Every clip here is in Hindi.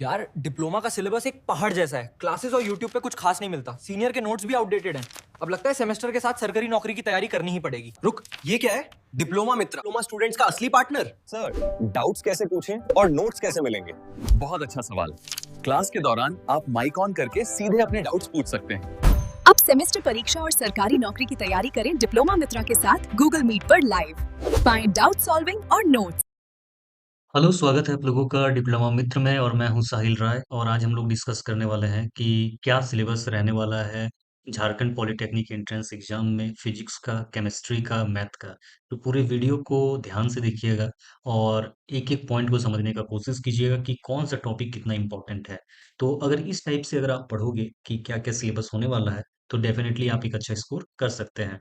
यार डिप्लोमा का सिलेबस एक पहाड़ जैसा है। क्लासेस और यूट्यूब पे कुछ खास नहीं मिलता। सीनियर के नोट्स भी आउटडेटेड हैं। अब लगता है सेमेस्टर के साथ सरकारी नौकरी की तैयारी करनी ही पड़ेगी। रुक, ये क्या है? डिप्लोमा मित्र, डिप्लोमा स्टूडेंट्स का असली पार्टनर। सर, डाउट्स कैसे पूछें और नोट्स कैसे मिलेंगे? बहुत अच्छा सवाल। क्लास के दौरान आप माइक ऑन करके सीधे अपने डाउट्स पूछ सकते हैं। अब सेमेस्टर परीक्षा और सरकारी नौकरी की तैयारी करें डिप्लोमा मित्रा के साथ गूगल मीट पर लाइव। पाएं डाउट सॉल्विंग और नोट्स। हेलो, स्वागत है आप लोगों का डिप्लोमा मित्र में और मैं हूं साहिल राय। और आज हम लोग डिस्कस करने वाले हैं कि क्या सिलेबस रहने वाला है झारखंड पॉलिटेक्निक एंट्रेंस एग्जाम में फिजिक्स का, केमिस्ट्री का, मैथ का। तो पूरे वीडियो को ध्यान से देखिएगा और एक एक पॉइंट को समझने का कोशिश कीजिएगा कि कौन सा टॉपिक कितना इम्पोर्टेंट है। तो अगर इस टाइप से अगर आप पढ़ोगे कि क्या क्या सिलेबस होने वाला है तो डेफिनेटली आप एक अच्छा स्कोर कर सकते हैं।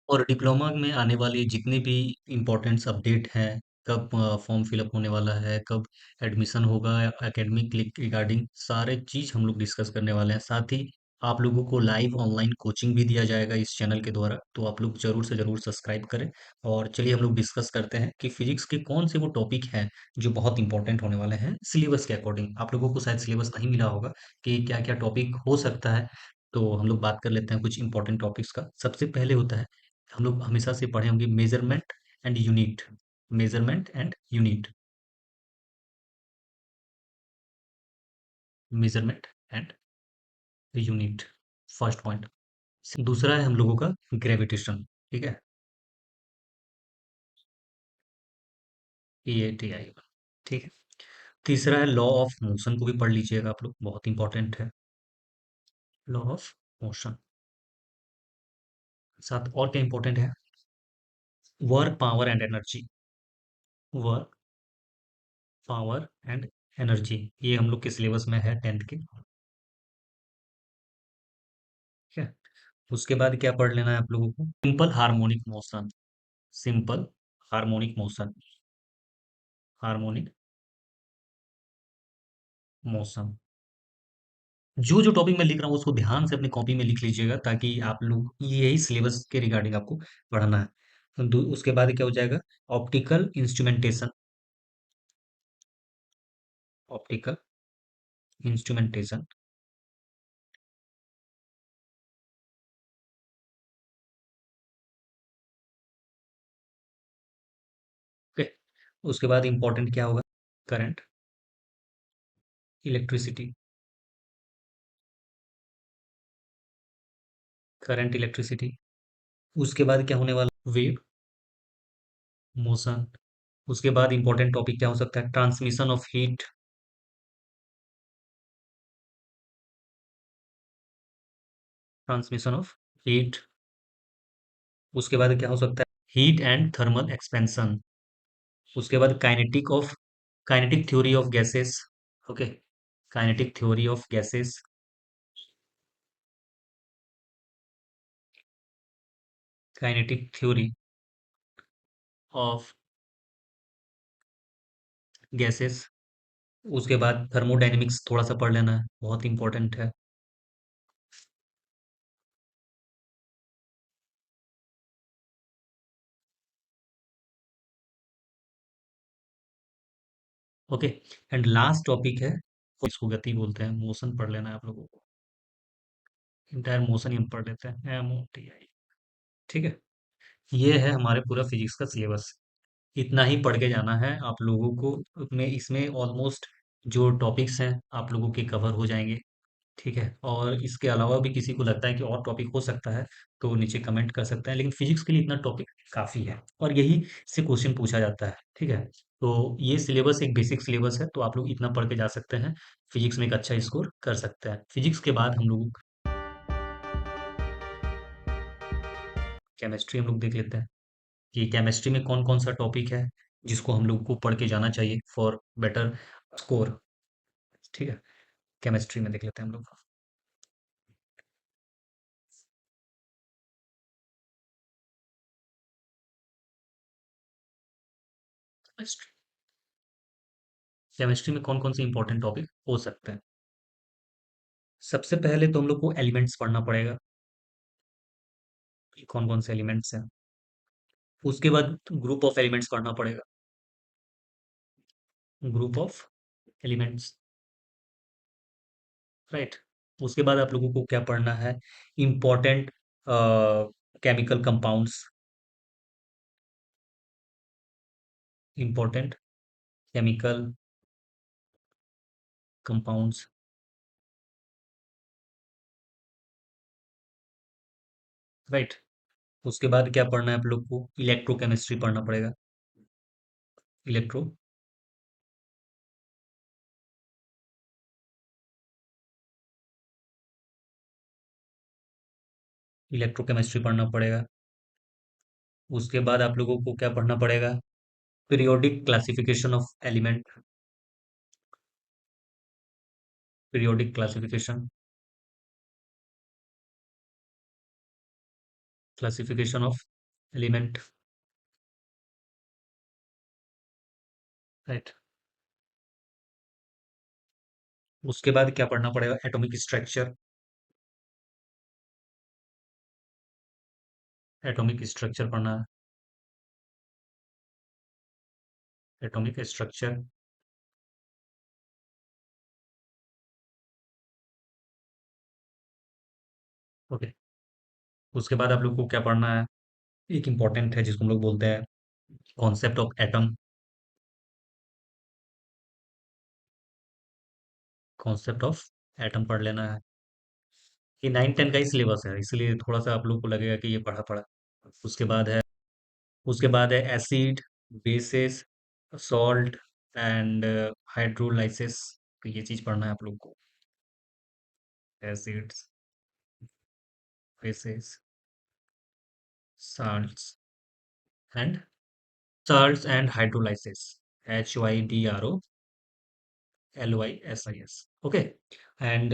और डिप्लोमा में आने वाली जितने भी इम्पोर्टेंट्स अपडेट हैं, कब फॉर्म फिलअप होने वाला है, कब एडमिशन होगा, एकेडमिक रिगार्डिंग सारे चीज़ हम लोग डिस्कस करने वाले हैं। साथ ही आप लोगों को लाइव ऑनलाइन कोचिंग भी दिया जाएगा इस चैनल के द्वारा, तो आप लोग ज़रूर से ज़रूर सब्सक्राइब करें। और चलिए हम लोग डिस्कस करते हैं कि फिजिक्स के कौन से वो टॉपिक हैं जो बहुत इंपॉर्टेंट होने वाले हैं सिलेबस के अकॉर्डिंग। आप लोगों को शायद सिलेबस नहीं मिला होगा कि क्या क्या टॉपिक हो सकता है। तो हम लोग बात कर लेते हैं कुछ इंपॉर्टेंट टॉपिक्स का। सबसे पहले होता है, हम लोग हमेशा से पढ़े होंगे, measurement and unit. Measurement and unit. Measurement and unit, first point. दूसरा है हम लोगों का ग्रेविटेशन। ठीक है, EATI। ठीक है। तीसरा है लॉ ऑफ मोशन, को भी पढ़ लीजिएगा आप लोग, बहुत इंपॉर्टेंट है लॉ ऑफ मोशन। साथ और क्या इंपॉर्टेंट है, work, power and energy. Work, power and energy, ये हम लोग के सिलेबस में है 10th के। ठीक है। उसके बाद क्या पढ़ लेना है आप लोगों को, simple harmonic motion. Simple harmonic motion. Harmonic motion. जो जो टॉपिक मैं लिख रहा हूँ उसको ध्यान से अपनी कॉपी में लिख लीजिएगा, ताकि आप लोग यही सिलेबस के रिगार्डिंग आपको पढ़ना है। उसके बाद क्या हो जाएगा, optical instrumentation. Optical instrumentation. Okay. उसके बाद इंपॉर्टेंट क्या होगा, करंट, इलेक्ट्रिसिटी। Current, electricity. उसके बाद क्या होने वाला, वेव, मोशन। उसके बाद इंपॉर्टेंट टॉपिक क्या हो सकता है, transmission of heat. Transmission of heat. उसके बाद क्या हो सकता है, हीट एंड थर्मल एक्सपेंशन। उसके बाद kinetic theory of gases. Okay, kinetic theory of gases. Kinetic theory of gases. उसके बाद थर्मोडायनेमिक्स थोड़ा सा पढ़ लेना है, बहुत इंपॉर्टेंट है। ओके। एंड लास्ट टॉपिक है, इसको गति बोलते हैं, मोशन पढ़ लेना है आप लोगों को। इंटायर मोशन ही हम पढ़ लेते हैं, MOTI। ठीक है। ये है हमारे पूरा फिजिक्स का सिलेबस। इतना ही पढ़ के जाना है आप लोगों को। में इसमें ऑलमोस्ट जो टॉपिक्स हैं आप लोगों के कवर हो जाएंगे। ठीक है। और इसके अलावा भी किसी को लगता है कि और टॉपिक हो सकता है तो नीचे कमेंट कर सकते हैं, लेकिन फिजिक्स के लिए इतना टॉपिक काफ़ी है और यही से क्वेश्चन पूछा जाता है। ठीक है। तो ये सिलेबस एक बेसिक सिलेबस है, तो आप लोग इतना पढ़ के जा सकते हैं, फिजिक्स में एक अच्छा स्कोर कर सकते हैं। फिजिक्स के बाद हम लोग केमिस्ट्री हम लोग देख लेते हैं कि केमिस्ट्री में कौन कौन सा टॉपिक है जिसको हम लोग को पढ़ के जाना चाहिए फॉर बेटर स्कोर। ठीक है। केमिस्ट्री में देख लेते हैं हम लोग। केमिस्ट्री, केमिस्ट्री में कौन कौन से इंपॉर्टेंट टॉपिक हो सकते हैं। सबसे पहले तो हम लोग को एलिमेंट्स पढ़ना पड़ेगा कि कौन कौन से एलिमेंट्स हैं। उसके बाद ग्रुप ऑफ एलिमेंट्स पढ़ना पड़ेगा। Group of elements. राइट। उसके बाद आप लोगों को क्या पढ़ना है, important chemical compounds, important chemical compounds, right. उसके बाद क्या पढ़ना है आप लोग को, इलेक्ट्रोकेमिस्ट्री पढ़ना पड़ेगा, इलेक्ट्रो इलेक्ट्रोकेमिस्ट्री पढ़ना पड़ेगा। उसके बाद आप लोगों को क्या पढ़ना पड़ेगा, periodic classification of element, periodic classification, classification of element, right. उसके बाद क्या पढ़ना पड़ेगा, एटॉमिक स्ट्रक्चर, एटॉमिक स्ट्रक्चर पढ़ना है, एटॉमिक स्ट्रक्चर। ओके। उसके बाद आप लोग को क्या पढ़ना है, एक इम्पॉर्टेंट है जिसको हम लोग बोलते हैं concept of atom, concept of atom पढ़ लेना है। ये 9-10 का ही सिलेबस है, इसलिए थोड़ा सा आप लोग को लगेगा कि ये पढ़ा पढ़ा। उसके बाद है, उसके बाद है acid, basis, salt and hydrolysis. तो ये चीज पढ़ना है आप लोग को, acids, basis, salts and salts and hydrolysis, HYDROLYSIS, okay. And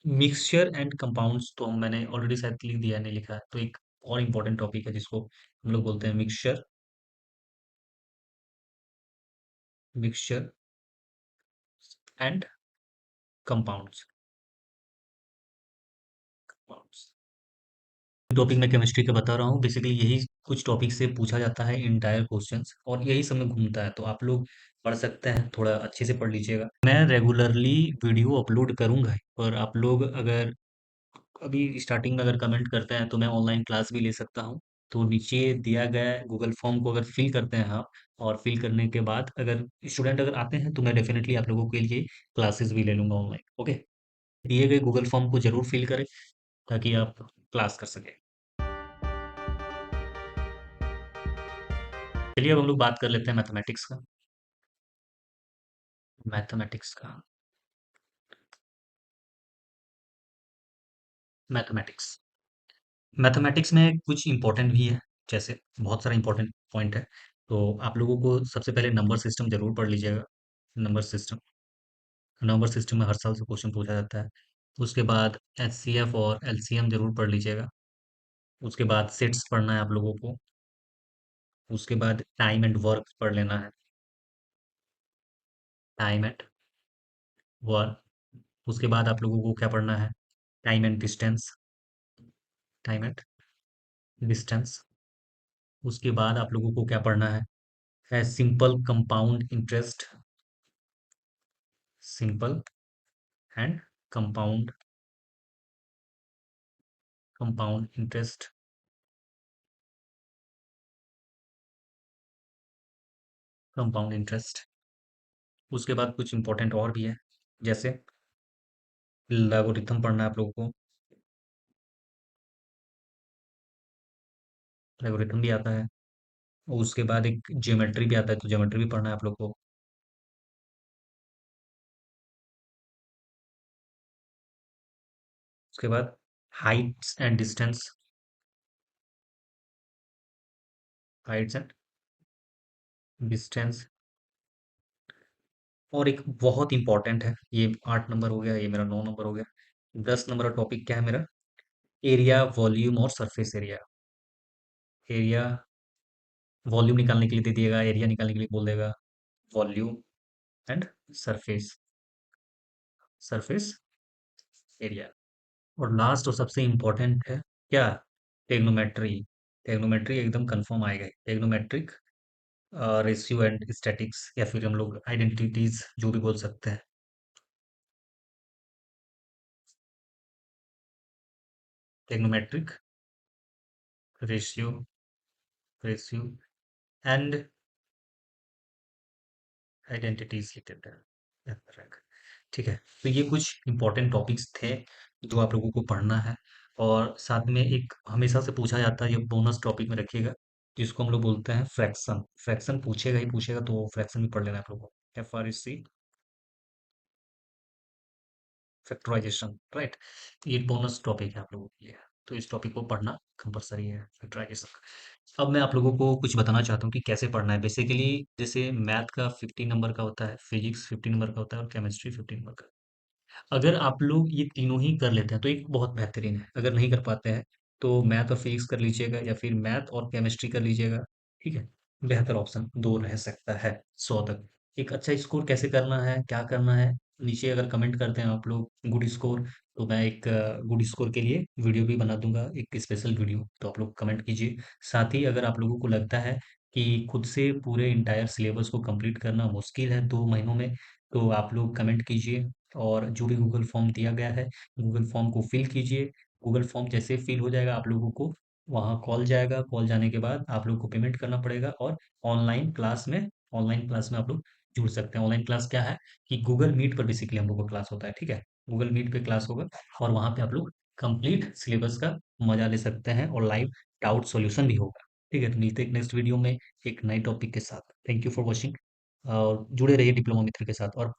mixture and compounds तो मैंने ऑलरेडी शायद लिख दिया है, नहीं लिखा है, तो एक और इम्पोर्टेंट टॉपिक है जिसको हम लोग बोलते हैं mixture, mixture and compounds, topic मैं केमिस्ट्री का बता रहा हूँ, बेसिकली यही कुछ टॉपिक से पूछा जाता है इंटायर क्वेश्चंस, और यही सब में घूमता है, तो आप लोग पढ़ सकते हैं, थोड़ा अच्छे से पढ़ लीजिएगा। मैं रेगुलरली वीडियो अपलोड करूंगा, पर आप लोग अगर अभी स्टार्टिंग में अगर कमेंट करते हैं तो मैं ऑनलाइन क्लास भी ले सकता हूँ। तो नीचे दिया गया गूगल फॉर्म को अगर फिल करते हैं आप, और फिल करने के बाद अगर स्टूडेंट अगर आते हैं तो मैं डेफिनेटली आप लोगों के लिए क्लासेस भी ले लूंगा ऑनलाइन, ओके। दिए गए गूगल फॉर्म को जरूर फिल करें ताकि आप क्लास कर सकें। चलिए अब हम लोग बात कर लेते हैं मैथमेटिक्स का, मैथमेटिक्स का, मैथमेटिक्स, मैथमेटिक्स में कुछ इंपॉर्टेंट भी है, जैसे बहुत सारा इंपॉर्टेंट पॉइंट है। तो आप लोगों को सबसे पहले नंबर सिस्टम जरूर पढ़ लीजिएगा, नंबर सिस्टम, नंबर सिस्टम में हर साल से क्वेश्चन पूछा जाता है। उसके बाद एचसीएफ और एलसीएम जरूर पढ़ लीजिएगा। उसके बाद सेट्स पढ़ना है आप लोगों को। उसके बाद टाइम एंड वर्क पढ़ लेना है, टाइम एंड वर्क। उसके बाद आप लोगों को क्या पढ़ना है, time and distance, time and distance. उसके बाद आप लोगों को क्या पढ़ना है simple compound interest, simple and compound, compound interest, compound interest. उसके बाद कुछ इंपॉर्टेंट और भी है, जैसे लैगोरिथम पढ़ना है आप लोगों को, लैगोरिथम भी आता है। उसके बाद एक ज्योमेट्री भी आता है, तो ज्योमेट्री भी पढ़ना है आप लोग को। उसके बाद Heights and distance, Heights and distance. और एक बहुत इंपॉर्टेंट है, ये 8 नंबर हो गया, ये मेरा 9 नंबर हो गया। 10 नंबर का टॉपिक क्या है मेरा, एरिया, वॉल्यूम और सरफेस एरिया। एरिया, वॉल्यूम निकालने के लिए दे दिएगा, एरिया निकालने के लिए बोल देगा, volume and surface, surface area. और लास्ट और सबसे इम्पोर्टेंट है क्या, टेग्नोमेट्री। टेग्नोमेट्री एकदम कंफर्म आएगा, टेग्नोमेट्रिक रेशियो एंड स्टैटिक्स, या फिर हम लोग आइडेंटिटीज जो भी बोल सकते हैं। Trigonometric ratio ratio and identities लिखते हैं। ठीक है, तो ये कुछ इंपॉर्टेंट टॉपिक्स थे जो आप लोगों को पढ़ना है। और साथ में एक हमेशा से पूछा जाता है, ये बोनस टॉपिक में रखिएगा, जिसको हम लोग बोलते हैं फ्रैक्शन। फ्रैक्शन पूछेगा ही पूछेगा, तो फ्रैक्शन भी पढ़ लेना आप लोगों को। FREC, factorization, right. ये बोनस टॉपिक है आप लोगों के लिए, तो इस टॉपिक को पढ़ना कंपलसरी है, फैक्टराइजेशन। अब मैं आप लोगों को कुछ बताना चाहता हूँ कि कैसे पढ़ना है। बेसिकली जैसे मैथ का 15 नंबर का होता है, फिजिक्स 15 नंबर का होता है और केमिस्ट्री 15 नंबर का। अगर आप लोग ये तीनों ही कर लेते हैं तो एक बहुत बेहतरीन है। अगर नहीं कर पाते हैं तो मैथ और फिजिक्स कर लीजिएगा, या फिर मैथ और केमिस्ट्री कर लीजिएगा। ठीक है, बेहतर ऑप्शन दो रह सकता है 100 तक। एक अच्छा स्कोर कैसे करना है, क्या करना है, नीचे अगर कमेंट करते हैं आप लोग गुड स्कोर, तो मैं एक गुड स्कोर के लिए वीडियो भी बना दूंगा, एक स्पेशल वीडियो, तो आप लोग कमेंट कीजिए। साथ ही अगर आप लोगों को लगता है कि खुद से पूरे इंटायर सिलेबस को कंप्लीट करना मुश्किल है 2 महीनों में, तो आप लोग कमेंट कीजिए, और जो भी गूगल फॉर्म दिया गया है गूगल फॉर्म को फिल कीजिए। गूगल फॉर्म जैसे फिल हो जाएगा आप लोगों को वहाँ कॉल जाएगा, कॉल जाने के बाद आप लोग को पेमेंट करना पड़ेगा, और ऑनलाइन क्लास में आप लोग जुड़ सकते हैं। ऑनलाइन क्लास क्या है कि गूगल मीट पर बेसिकली हम लोग का क्लास होता है। ठीक है, गूगल मीट पे क्लास होगा, और वहाँ पे आप लोग कंप्लीट सिलेबस का मजा ले सकते हैं, और लाइव डाउट सॉल्यूशन भी होगा। ठीक है, तो मिलते हैं नेक्स्ट वीडियो में एक नए टॉपिक के साथ। थैंक यू फॉर वॉचिंग, और जुड़े रहिए डिप्लोमा मित्र के साथ। और